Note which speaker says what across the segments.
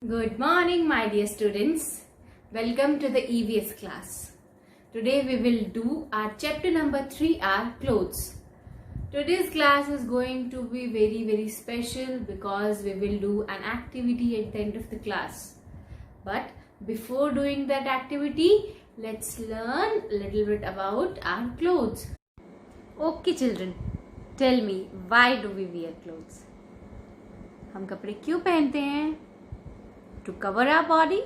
Speaker 1: Good morning, my dear students. Welcome to the EVS class. Today we will do our chapter number 3, our clothes. Today's class is going to be very special because we will do an activity at the end of the class. But before doing that activity, let's learn a little bit about our clothes. Okay children, tell me, why do we wear clothes? हम कपड़े क्यों पहनते हैं? To cover our body,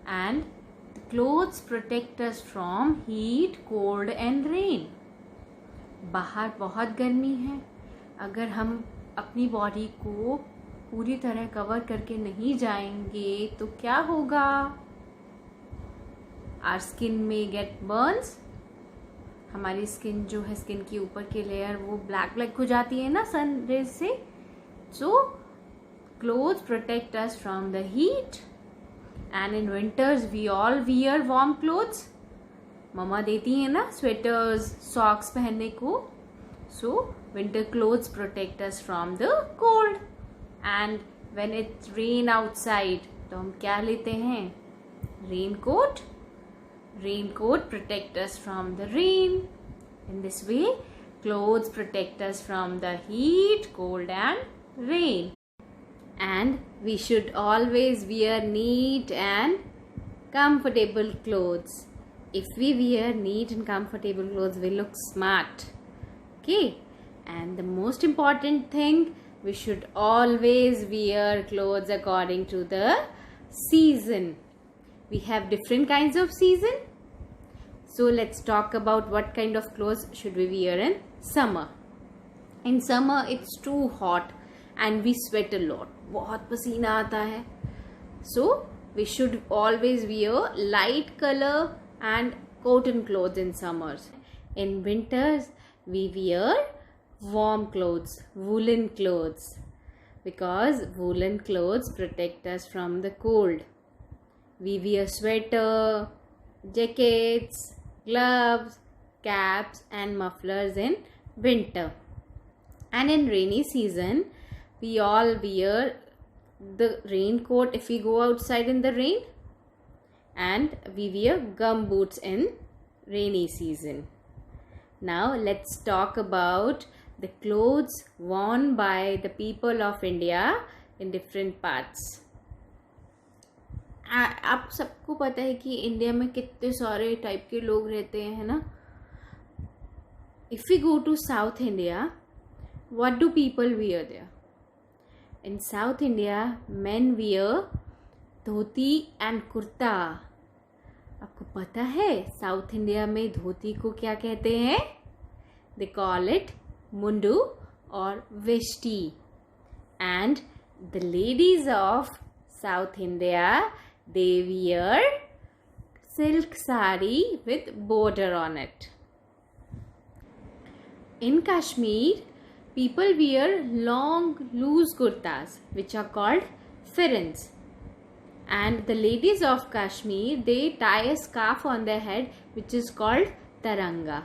Speaker 1: and the clothes protect us from heat, cold and rain. बाहर बहुत गर्मी है. अगर हम अपनी बॉडी को पूरी तरह कवर करके नहीं जाएंगे तो क्या होगा? Our skin may get burns. हमारी स्किन जो है, स्किन की ऊपर की लेयर वो ब्लैक हो जाती है ना सन रेज से. So clothes protect us from the heat, and in winters we all wear warm clothes. मम्मा देती है ना स्वेटर्स, सॉक्स पहनने को. So winter clothes protect us from the cold. And when it rain outside, तो हम क्या लेते हैं? Raincoat. Raincoat protect us from the rain. In this way, clothes protect us from the heat, cold and rain. And we should always wear neat and comfortable clothes. If we wear neat and comfortable clothes, we look smart. Okay? And the most important thing, we should always wear clothes according to the season. We have different kinds of season. So let's talk about what kind of clothes should we wear in summer. In summer, it's too hot and we sweat a lot. बहुत पसीना आता है. So we should always wear light color and cotton clothes in summers. In winters we wear warm clothes, woolen clothes, because woolen clothes protect us from the cold. We wear sweater, jackets, gloves, caps and mufflers in winter. And in rainy season we all wear the raincoat if we go outside in the rain, and we wear gum boots in rainy season. Now let's talk about the clothes worn by the people of India in different parts. आप सबको पता है कि India में कितने सारे type के लोग रहते हैं, है ना? If we go to South India, what do people wear there? In South India, men wear dhoti and kurta. आपको पता है साउथ इंडिया में धोती को क्या कहते हैं? They call it mundu or veshti. And the ladies of South India, they wear silk sari with border on it. In Kashmir, people wear long loose kurtas which are called firans. And the ladies of Kashmir, they tie a scarf on their head which is called taranga.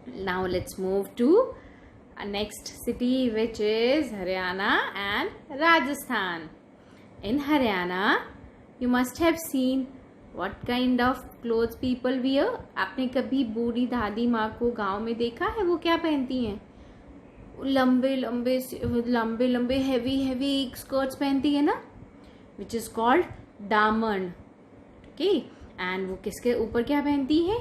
Speaker 1: Now let's move to our next city, which is Haryana and Rajasthan. In Haryana, you must have seen what kind of clothes people wear. आपने कभी बूढ़ी दादी माँ को गांव में देखा है? वो क्या पहनती हैं? लंबे लंबे हेवी स्कर्ट्स पहनती है ना, विच इज कॉल्ड दामन. ओके, एंड वो किसके ऊपर क्या पहनती है?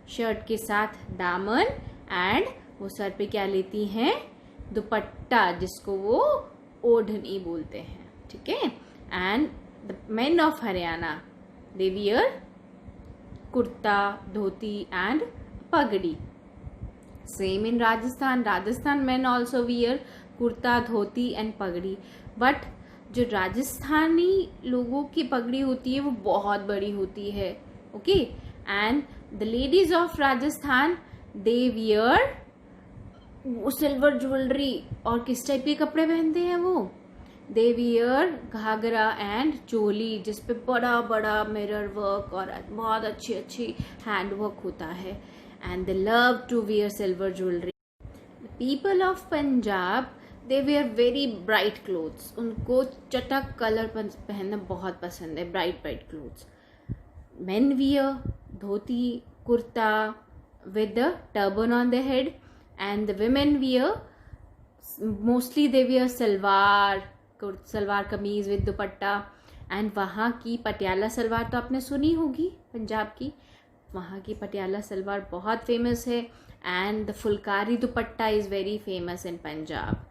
Speaker 1: शर्ट के साथ दामन, एंड वो सर पे क्या लेती हैं? दुपट्टा, जिसको वो ओढ़नी बोलते हैं. ठीक है. And the main of Haryana, they wear kurta, dhoti and पगड़ी. Same in Rajasthan. Rajasthan men also wear kurta, dhoti and pagdi. But जो राजस्थानी लोगों की पगड़ी होती है वो बहुत बड़ी होती है. Okay, and the ladies of Rajasthan, they wear silver jewellery. और किस टाइप के कपड़े पहनते हैं वो? They wear घाघरा एंड चोली, जिसपे बड़ा बड़ा मिरर वर्क और बहुत अच्छी हैंड वर्क होता है. And they love to wear silver jewelry. The people of Punjab, they wear very bright clothes, उनको चटक कलर पहनना बहुत पसंद है, bright clothes. Men wear dhoti, kurta with the turban on their head, and the women wear, mostly they wear salwar कमीज with dupatta. And वहाँ की पटियाला सलवार तो आपने सुनी होगी, पंजाब की, वहाँ की पटियाला सलवार बहुत फेमस है. And the phulkari dupatta is very famous in Punjab.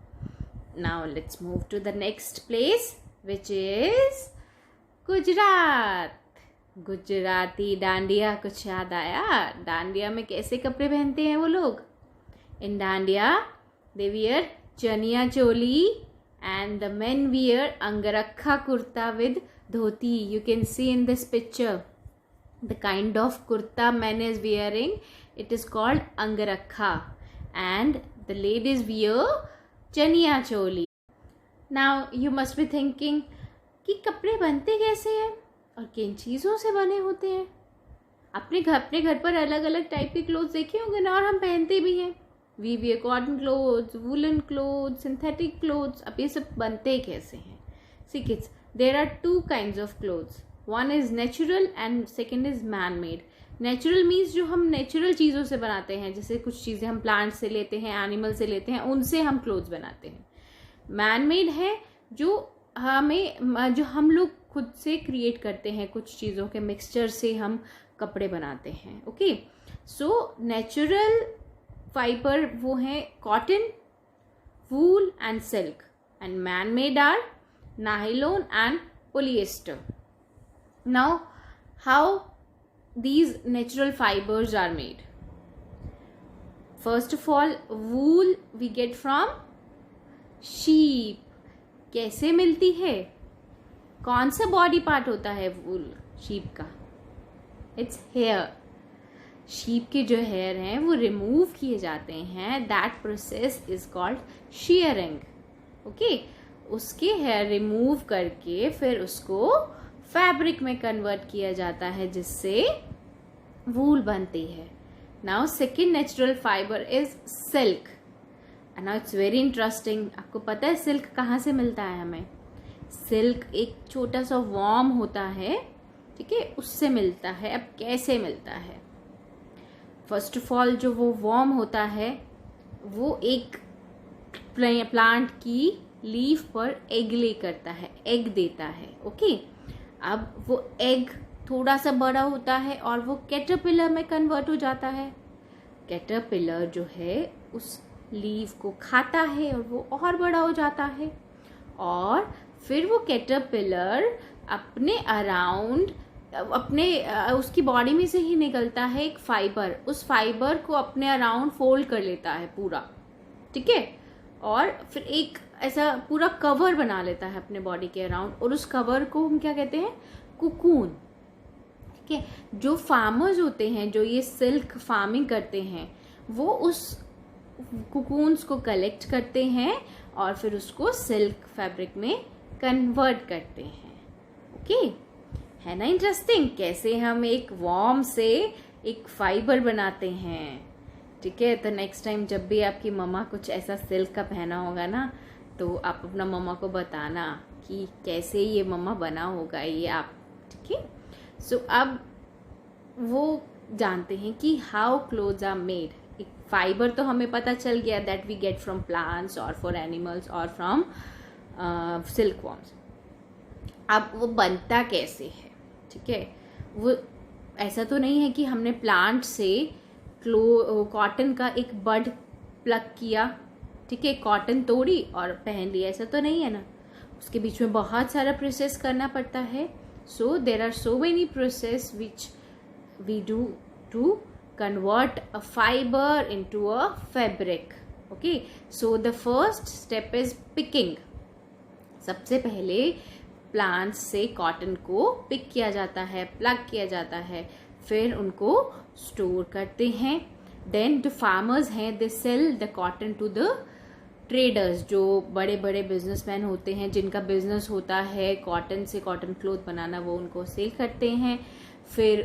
Speaker 1: Now let's move to the next place which is Gujarat. Gujarati dandiya, कुछ याद आया? डांडिया में कैसे कपड़े पहनते हैं वो लोग? इन dandiya they wear chaniya choli and the men wear angarakha kurta with dhoti. You can see in this picture the kind of kurta men is wearing, it is called angarakha, and the ladies wear chaniya choli. Now you must be thinking कि कपड़े बनते कैसे हैं और किन चीज़ों से बने होते हैं. अपने घर पर अलग अलग टाइप के क्लोथ्स देखे होंगे ना, और हम पहनते भी हैं. We wear cotton clothes, woollen clothes, synthetic clothes. अब ये सब बनते कैसे हैं? See kids, there are two kinds of clothes. One is natural and second is man made. Natural means जो हम नेचुरल चीज़ों से बनाते हैं, जैसे कुछ चीज़ें हम प्लांट से लेते हैं, एनिमल से लेते हैं, उनसे हम क्लोथ्स बनाते हैं. मैन मेड है जो हम लोग खुद से क्रिएट करते हैं, कुछ चीज़ों के मिक्सचर से हम कपड़े बनाते हैं. ओके, सो नेचुरल फाइबर वो हैं cotton, wool and silk, and man made are nylon and polyester. Now, how these natural fibers are made? First of all, wool we get from sheep. कैसे मिलती है? कौन सा बॉडी पार्ट होता है wool sheep का? It's hair. शीप के जो हेयर हैं वो रिमूव किए जाते हैं. That process is called shearing. Okay, उसके हेयर रिमूव करके फिर उसको फैब्रिक में कन्वर्ट किया जाता है, जिससे वूल बनती है. Now second natural fibre is silk. And now it's very interesting. आपको पता है सिल्क कहाँ से मिलता है हमें? सिल्क एक छोटा सा वॉर्म होता है, ठीक है, उससे मिलता है. अब कैसे मिलता है? फर्स्ट ऑफ ऑल जो वो वॉर्म होता है वो एक प्लांट की लीफ पर एग ले करता है, एग देता है. ओके, अब वो एग थोड़ा सा बड़ा होता है और वो कैटरपिलर में कन्वर्ट हो जाता है. कैटरपिलर जो है उस लीफ को खाता है और वो और बड़ा हो जाता है. और फिर वो कैटरपिलर अपने अराउंड उसकी बॉडी में से ही निकलता है एक फाइबर. उस फाइबर को अपने अराउंड फोल्ड कर लेता है पूरा, ठीक है, और फिर एक ऐसा पूरा कवर बना लेता है अपने बॉडी के अराउंड. और उस कवर को हम क्या कहते हैं? कुकून. ठीक है, जो फार्मर्स होते हैं, जो ये सिल्क फार्मिंग करते हैं, वो उस कुकून्स को कलेक्ट करते हैं और फिर उसको सिल्क फैब्रिक में कन्वर्ट करते हैं. ओके, है ना इंटरेस्टिंग? कैसे हम एक वॉर्म से एक फाइबर बनाते हैं. ठीक है, तो नेक्स्ट टाइम जब भी आपकी मम्मा कुछ ऐसा सिल्क का पहना होगा ना, तो आप अपना मम्मा को बताना कि कैसे ये मम्मा बना होगा ये आप. ठीक है, सो अब वो जानते हैं कि हाउ क्लोथ्स आर मेड. एक फाइबर तो हमें पता चल गया that we get from plants और फॉर एनिमल्स और फ्रॉम सिल्क वॉर्म्स. अब वो बनता कैसे है? ठीक है, वो ऐसा तो नहीं है कि हमने प्लांट से कॉटन का एक बड प्लग किया, ठीक है, कॉटन तोड़ी और पहन लिया. ऐसा तो नहीं है ना. उसके बीच में बहुत सारा प्रोसेस करना पड़ता है. So there are so many process which we do to convert a fiber into a fabric. Okay, so the first step is picking. सबसे पहले प्लांट्स से कॉटन को पिक किया जाता है, प्लग किया जाता है, फिर उनको स्टोर करते हैं. देन जो फार्मर्स हैं they sell the cotton to the traders, जो बड़े बड़े बिजनेसमैन होते हैं जिनका बिजनेस होता है कॉटन से कॉटन क्लोथ बनाना, वो उनको सेल करते हैं. फिर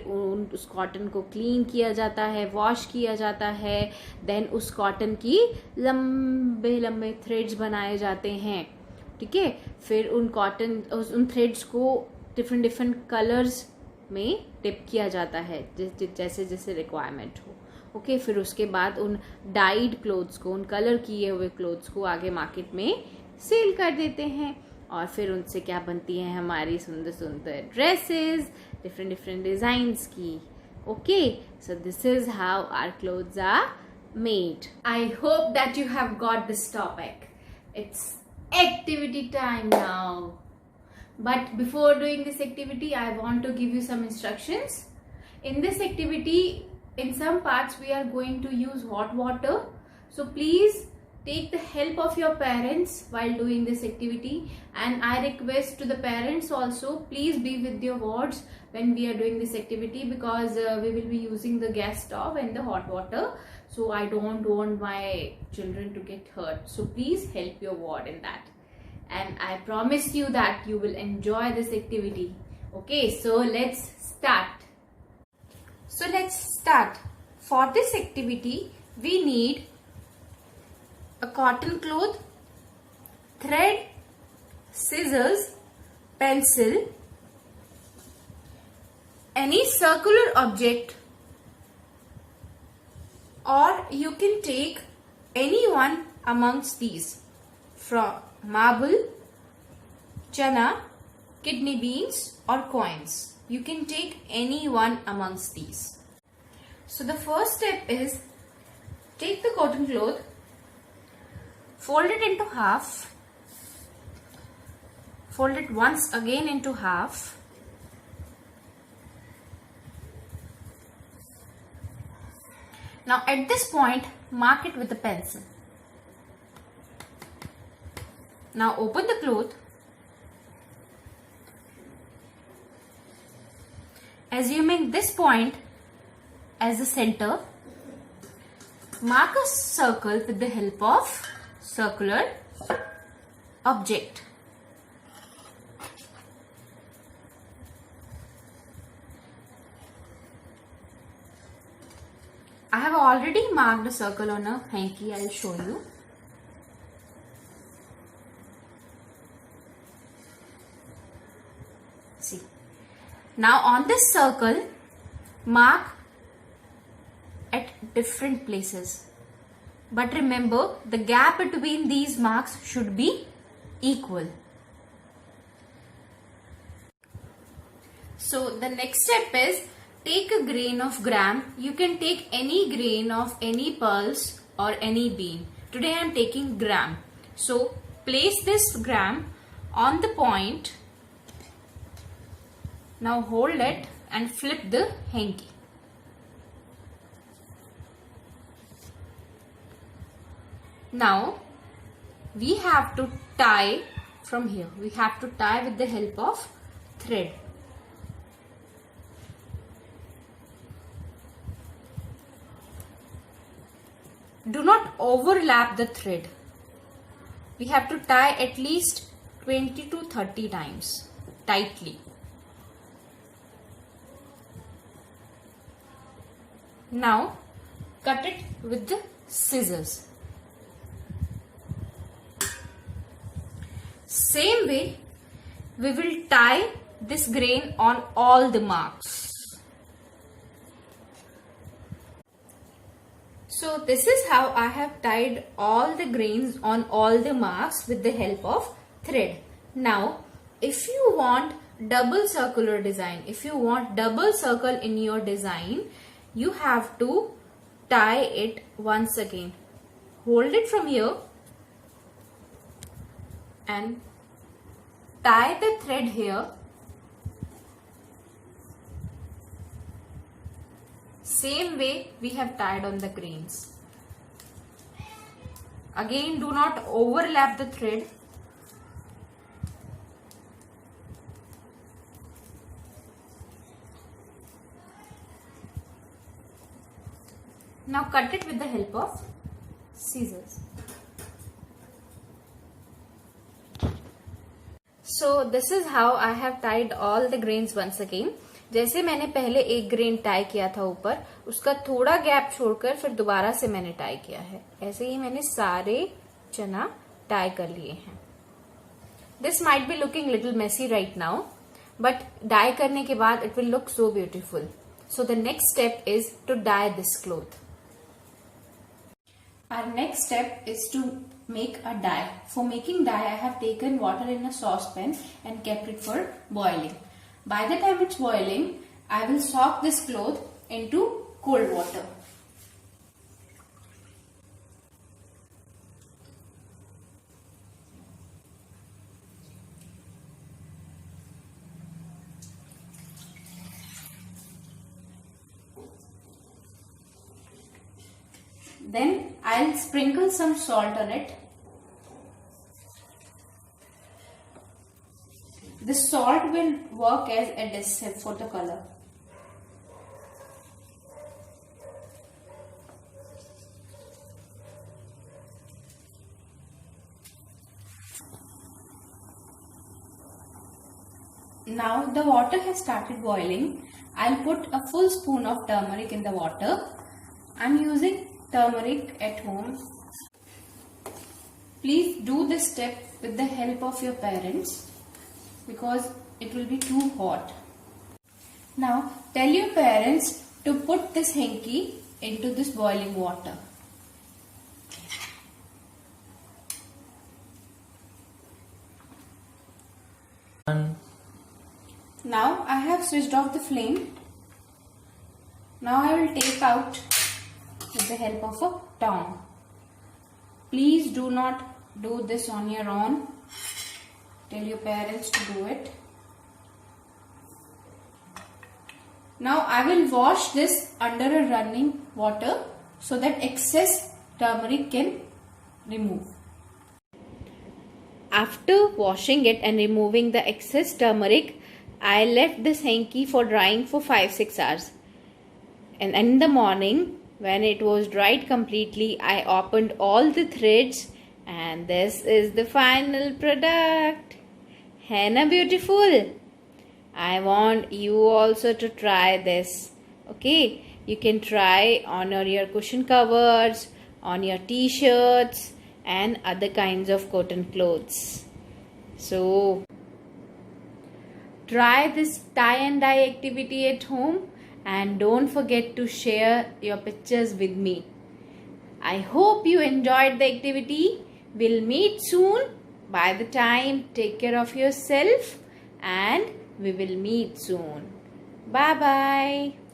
Speaker 1: उस कॉटन को क्लीन किया जाता है, वॉश किया जाता है, देन उस कॉटन की लंबे लंबे थ्रेड्स बनाए जाते हैं, ठीक है। फिर उन थ्रेड्स को डिफरेंट डिफरेंट कलर्स में डिप किया जाता है जैसे जैसे रिक्वायरमेंट हो, ओके। फिर उसके बाद उन डाइड क्लोथ्स को, उन कलर किए हुए क्लोथ्स को आगे मार्केट में सेल कर देते हैं, और फिर उनसे क्या बनती है हमारी सुंदर सुंदर ड्रेसेस डिफरेंट डिफरेंट डिजाइन्स की, okay. So this is how our clothes are made. I hope that you have got this topic. It's activity time now, but before doing this activity I want to give you some instructions. In this activity, in some parts we are going to use hot water, so please take the help of your parents while doing this activity, and I request to the parents also, please be with your wards when we are doing this activity, because we will be using the gas stove and the hot water, so I don't want my children to get hurt, so please help your ward in that, and I promise you that you will enjoy this activity. Okay, so let's start. For this activity we need a cotton cloth, thread, scissors, pencil, any circular object, or you can take any one amongst these, from marble, chana, kidney beans or coins. You can take any one amongst these. So the first step is, take the cotton cloth, fold it into half, fold it once again into half, now at this point mark it with a pencil. Now open the cloth, assuming this point as the center, mark a circle with the help of circular object. I have already marked a circle on a hanky. I will show you. See. Now on this circle, mark at different places. But remember, the gap between these marks should be equal. So the next step is, take a grain of gram. You can take any grain of any pulse or any bean. Today I am taking gram. So place this gram on the point. Now hold it and flip the hanky. Now we have to tie from here. We have to tie with the help of thread. Do not overlap the thread. We have to tie at least 20 to 30 times tightly. Now cut it with the scissors. Same way, we will tie this grain on all the marks. So this is how I have tied all the grains on all the marks with the help of thread. Now, if you want double circular design, if you want double circle in your design, you have to tie it once again. Hold it from here and tie the thread here. Same way we have tied on the grains. Again, do not overlap the thread. Now cut it with the help of scissors. So this is how I have tied all the grains once again. जैसे मैंने पहले एक grain tie किया था ऊपर, उसका थोड़ा gap छोड़कर फिर दोबारा से मैंने टाई किया है। ऐसे ही मैंने सारे चना टाई कर लिए हैं। This might be looking little messy right now, but dye करने के बाद it will look so beautiful. So the next step is to dye this cloth. Our next step is to make a dye. For making dye, I have taken water in a saucepan and kept it for boiling. By the time it's boiling, I will soak this cloth into cold water. Then I'll sprinkle some salt on it. This salt will work as adhesive for the color. Now the water has started boiling. I'll put a full spoon of turmeric in the water. I'm using turmeric at home. Please do this step with the help of your parents because it will be too hot. Now tell your parents to put this hanky into this boiling water. Now I have switched off the flame. Now I will take out with the help of a tongue. Please do not do this on your own. Tell your parents to do it. Now I will wash this under a running water so that excess turmeric can remove. After washing it and removing the excess turmeric, I left this hanky for drying for 5-6 hours. And in the morning, when it was dried completely, I opened all the threads and this is the final product. है ना beautiful? I want you also to try this. Okay, you can try on your cushion covers, on your t-shirts and other kinds of cotton clothes. So try this tie and dye activity at home. And don't forget to share your pictures with me. I hope you enjoyed the activity. We'll meet soon. By the time, take care of yourself and we will meet soon. Bye bye.